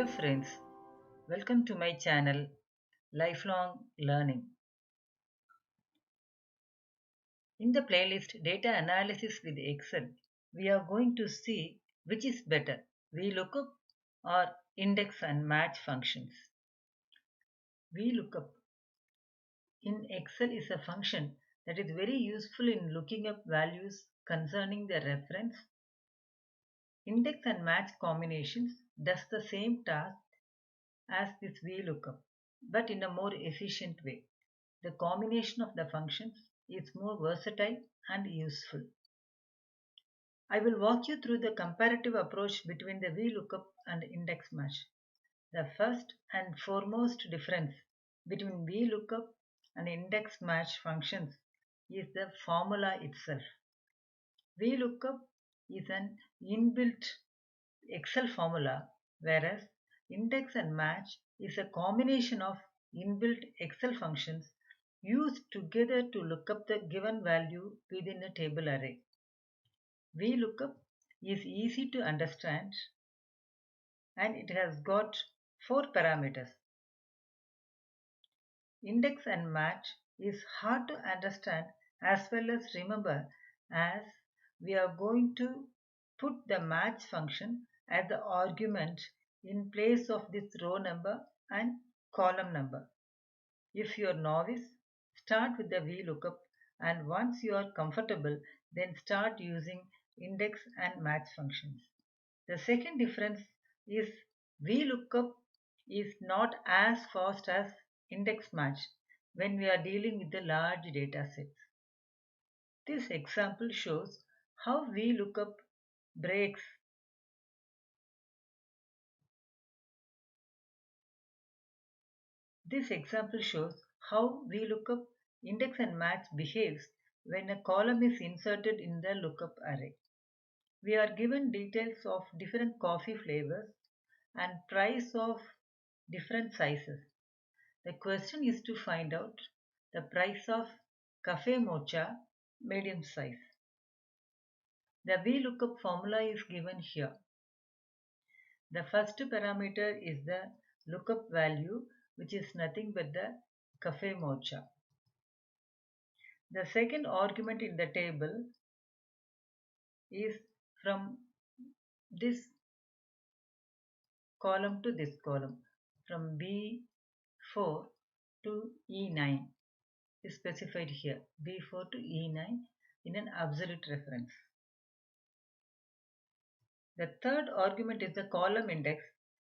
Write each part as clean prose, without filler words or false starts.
Hello friends, welcome to my channel Lifelong Learning. In the playlist Data Analysis with Excel, we are going to see which is better, VLOOKUP or index and match functions. VLOOKUP in Excel is a function that is very useful in looking up values concerning the reference. Index and match combinations does the same task as this VLOOKUP, but in a more efficient way. The combination of the functions is more versatile and useful. I will walk you through the comparative approach between the VLOOKUP and index match. The first and foremost difference between VLOOKUP and index match functions is the formula itself. VLOOKUP is an inbuilt Excel formula, whereas index and match is a combination of inbuilt Excel functions used together to look up the given value within a table array. VLOOKUP is easy to understand and it has got 4 parameters. Index and match is hard to understand as well as remember, as we are going to put the match function as the argument in place of this row number and column number. If you are novice, start with the VLOOKUP, and once you are comfortable, then start using index and match functions. The second difference is VLOOKUP is not as fast as index match when we are dealing with the large data sets. This example shows how VLOOKUP breaks This example shows how VLOOKUP index and match behaves when a column is inserted in the lookup array. We are given details of different coffee flavors and price of different sizes. The question is to find out the price of cafe mocha medium size. The VLOOKUP formula is given here. The first parameter is the lookup value, which is nothing but the cafe mocha. The second argument in the table is from this column to this column, from B4 to E9 is specified here, B4 to E9 in an absolute reference. The third argument is the column index,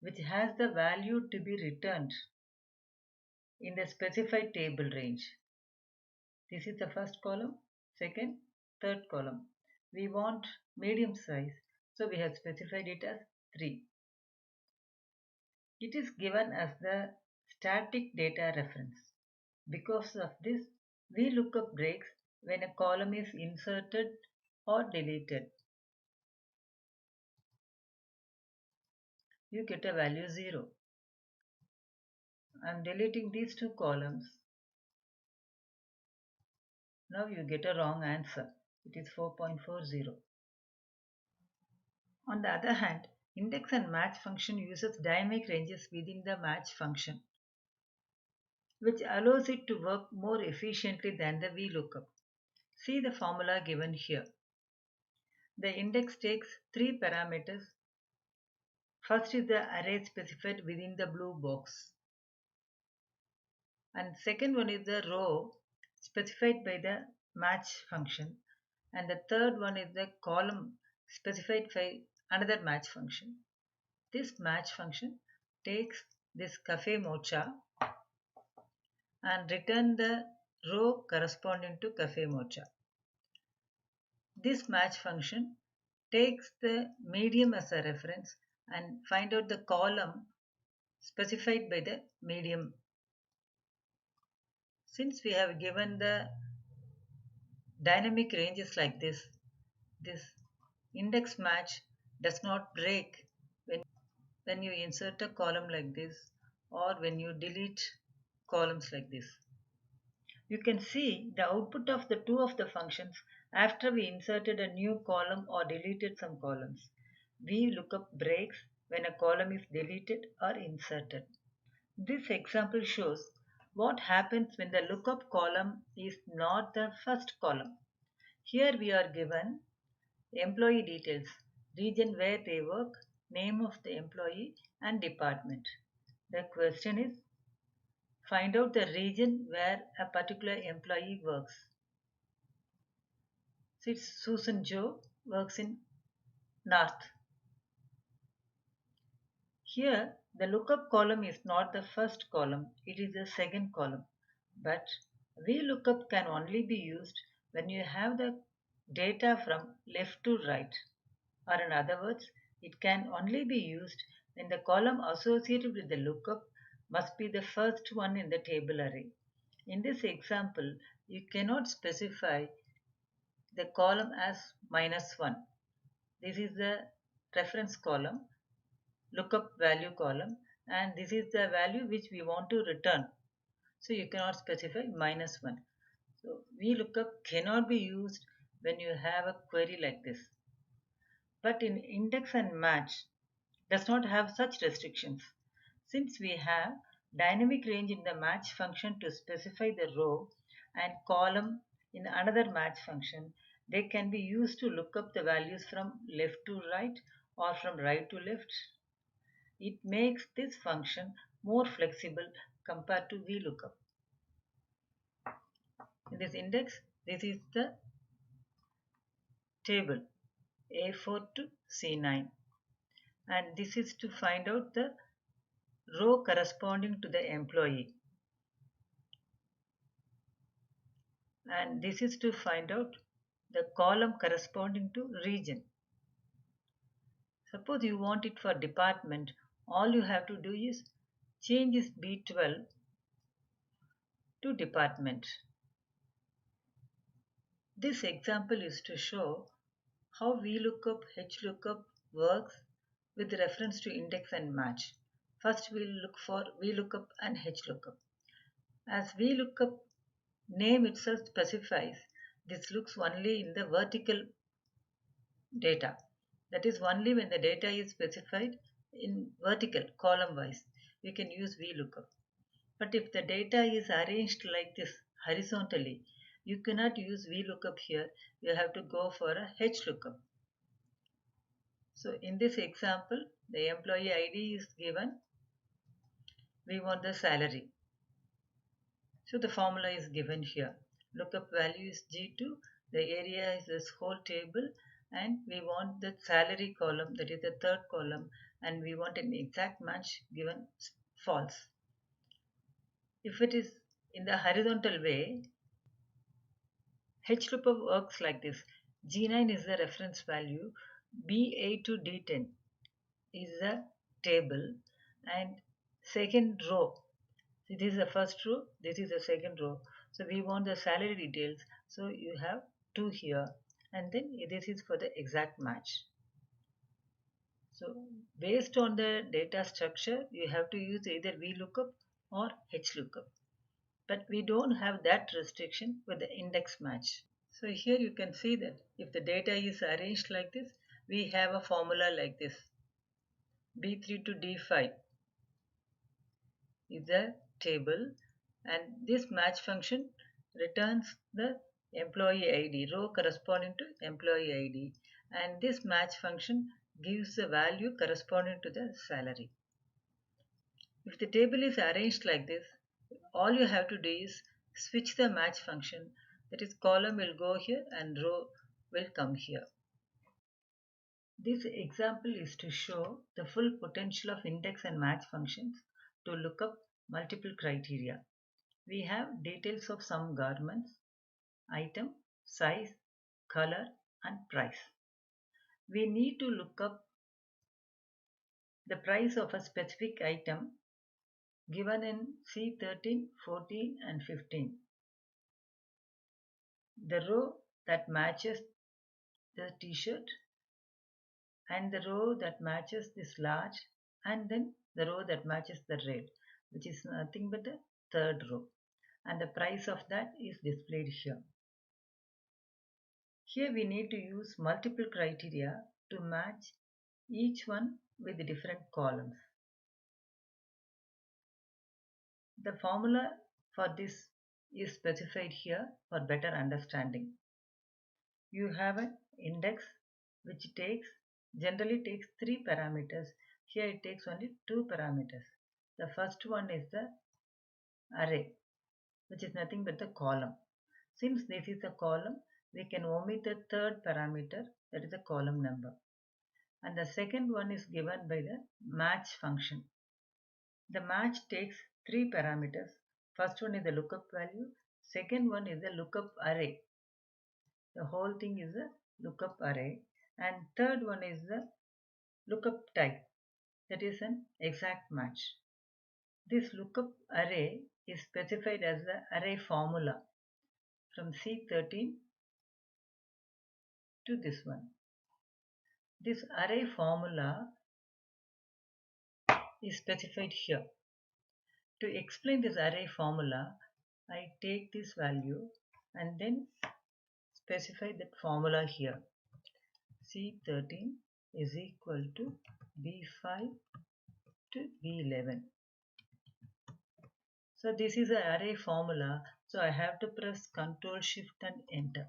which has the value to be returned in the specified table range. This is the first column, second, third column. We want medium size, so we have specified it as 3. It is given as the static data reference. Because of this, VLOOKUP breaks when a column is inserted or deleted. You get a value 0. I am deleting these 2 columns. Now you get a wrong answer. It is 4.40. On the other hand, index and match function uses dynamic ranges within the match function, which allows it to work more efficiently than the VLOOKUP. See the formula given here. The index takes 3 parameters. First is the array specified within the blue box, and second one is the row specified by the match function, and the third one is the column specified by another match function. This match function takes this cafe mocha and return the row corresponding to cafe mocha. This match function takes the medium as a reference and find out the column specified by the medium. Since we have given the dynamic ranges like this index match does not break when you insert a column like this or when you delete columns like this. You can see the output of the two of the functions after we inserted a new column or deleted some columns. VLOOKUP breaks when a column is deleted or inserted. This example shows what happens when the lookup column is not the first column. Here we are given employee details, region where they work, name of the employee and department. The question is, find out the region where a particular employee works. So Susan Joe works in North. Here, the lookup column is not the first column, it is the second column. But VLOOKUP can only be used when you have the data from left to right. Or in other words, it can only be used when the column associated with the lookup must be the first one in the table array. In this example, you cannot specify the column as -1. This is the reference column, lookup value column, and this is the value which we want to return. So you cannot specify -1. So VLOOKUP cannot be used when you have a query like this. But in index and match does not have such restrictions. Since we have dynamic range in the match function to specify the row and column in another match function, they can be used to look up the values from left to right or from right to left. It makes this function more flexible compared to VLOOKUP. In this index, this is the table A4 to C9, and this is to find out the row corresponding to the employee, and this is to find out the column corresponding to region. Suppose you want it for department, all you have to do is change this B12 to department. This example is to show how VLOOKUP, HLOOKUP works with reference to index and match. First we'll look for VLOOKUP and HLOOKUP. As VLOOKUP name itself specifies, this looks only in the vertical data. That is, only when the data is specified in vertical column wise, we can use VLOOKUP. But if the data is arranged like this horizontally, you cannot use VLOOKUP here. You have to go for a HLOOKUP. So in this example, the employee ID is given. We want the salary. So the formula is given here. Lookup value is G2. The area is this whole table, and we want the salary column, that is the third column, and we want an exact match given false. If it is in the horizontal way, HLOOKUP works like this. G9 is the reference value, B8 to D10 is the table, and second row. So this is the first row, this is the second row. So we want the salary details. So you have 2 here, and then this is for the exact match. So based on the data structure, you have to use either VLOOKUP or HLOOKUP. But we don't have that restriction with the index match. So here you can see that if the data is arranged like this, we have a formula like this. B3 to D5 is the table, and this match function returns the employee ID, row corresponding to employee ID, and this match function gives the value corresponding to the salary. If the table is arranged like this, all you have to do is switch the match function, that is, column will go here and row will come here. This example is to show the full potential of index and match functions to look up multiple criteria. We have details of some garments, item, size, color, and price. We need to look up the price of a specific item given in C13, 14, and 15. The row that matches the t-shirt, and the row that matches this large, and then the row that matches the red, which is nothing but the third row, and the price of that is displayed here. Here we need to use multiple criteria to match each one with different columns. The formula for this is specified here for better understanding. You have an index which generally takes 3 parameters. Here it takes only 2 parameters. The first one is the array, which is nothing but the column. Since this is a column, we can omit the third parameter, that is the column number. And the second one is given by the match function. The match takes 3 parameters. First one is the lookup value, second one is the lookup array. The whole thing is a lookup array, and third one is the lookup type, that is an exact match. This lookup array is specified as the array formula from C13 to this one. This array formula is specified here. To explain this array formula, I take this value and then specify that formula here. C13 is equal to B5 to B11. So this is an array formula, so I have to press Ctrl Shift and Enter.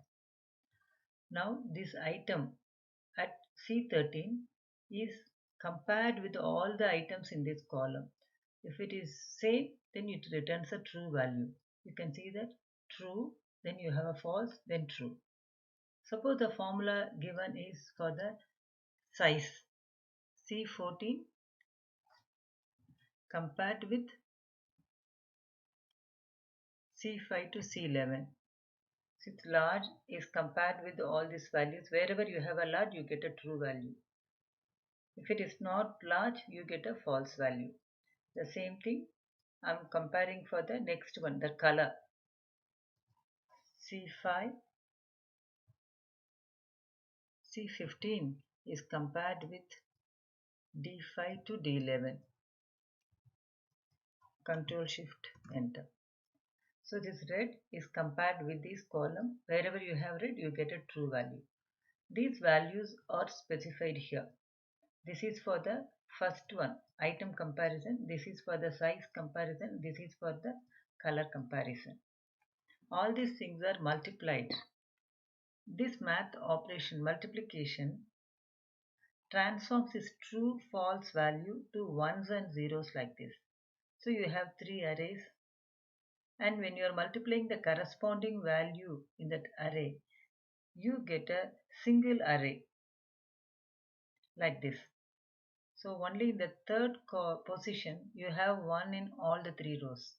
Now this item at C13 is compared with all the items in this column. If it is same, then it returns a true value. You can see that true, then you have a false, then true. Suppose the formula given is for the size C14 compared with C5 to C11. Since large is compared with all these values, wherever you have a large, you get a true value. If it is not large, you get a false value. The same thing I am comparing for the next one, the color. C5, C15 is compared with D5 to D11. Control Shift Enter. So this red is compared with this column. Wherever you have red, you get a true value. These values are specified here. This is for the first one, item comparison. This is for the size comparison. This is for the color comparison. All these things are multiplied. This math operation, multiplication, transforms this true false value to ones and zeros like this. So you have 3 arrays, and when you are multiplying the corresponding value in that array, you get a single array like this. So only in the third position you have 1 in all the 3 rows.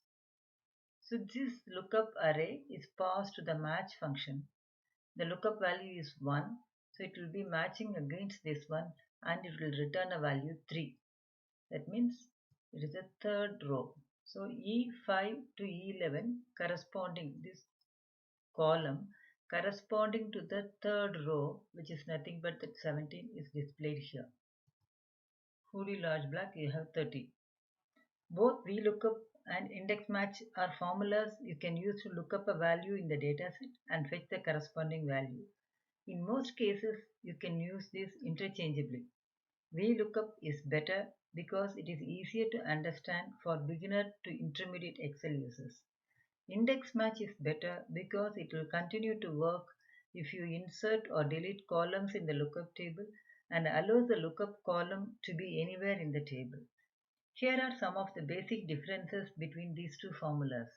So this lookup array is passed to the match function. The lookup value is 1, so it will be matching against this one and it will return a value 3. That means it is the third row. So E5 to E11 corresponding, this column corresponding to the third row, which is nothing but that 17 is displayed here. Hoodie large black, you have 30. Both VLOOKUP and index match are formulas you can use to look up a value in the dataset and fetch the corresponding value. In most cases, you can use this interchangeably. VLOOKUP is better because it is easier to understand for beginner to intermediate Excel users. Index match is better because it will continue to work if you insert or delete columns in the lookup table and allows the lookup column to be anywhere in the table. Here are some of the basic differences between these two formulas.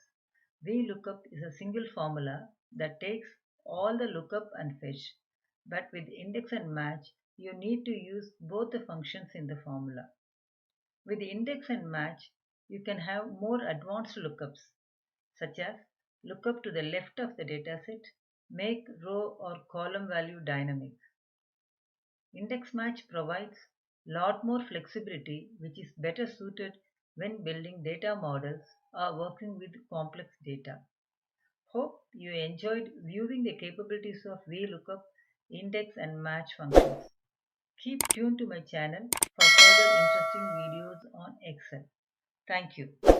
VLOOKUP is a single formula that takes all the lookup and fetch, but with index and match, you need to use both the functions in the formula. With index and match, you can have more advanced lookups, such as lookup to the left of the dataset, make row or column value dynamic. Index match provides lot more flexibility, which is better suited when building data models or working with complex data. Hope you enjoyed viewing the capabilities of VLOOKUP, index and match functions. Keep tuned to my channel for further interesting videos on Excel. Thank you.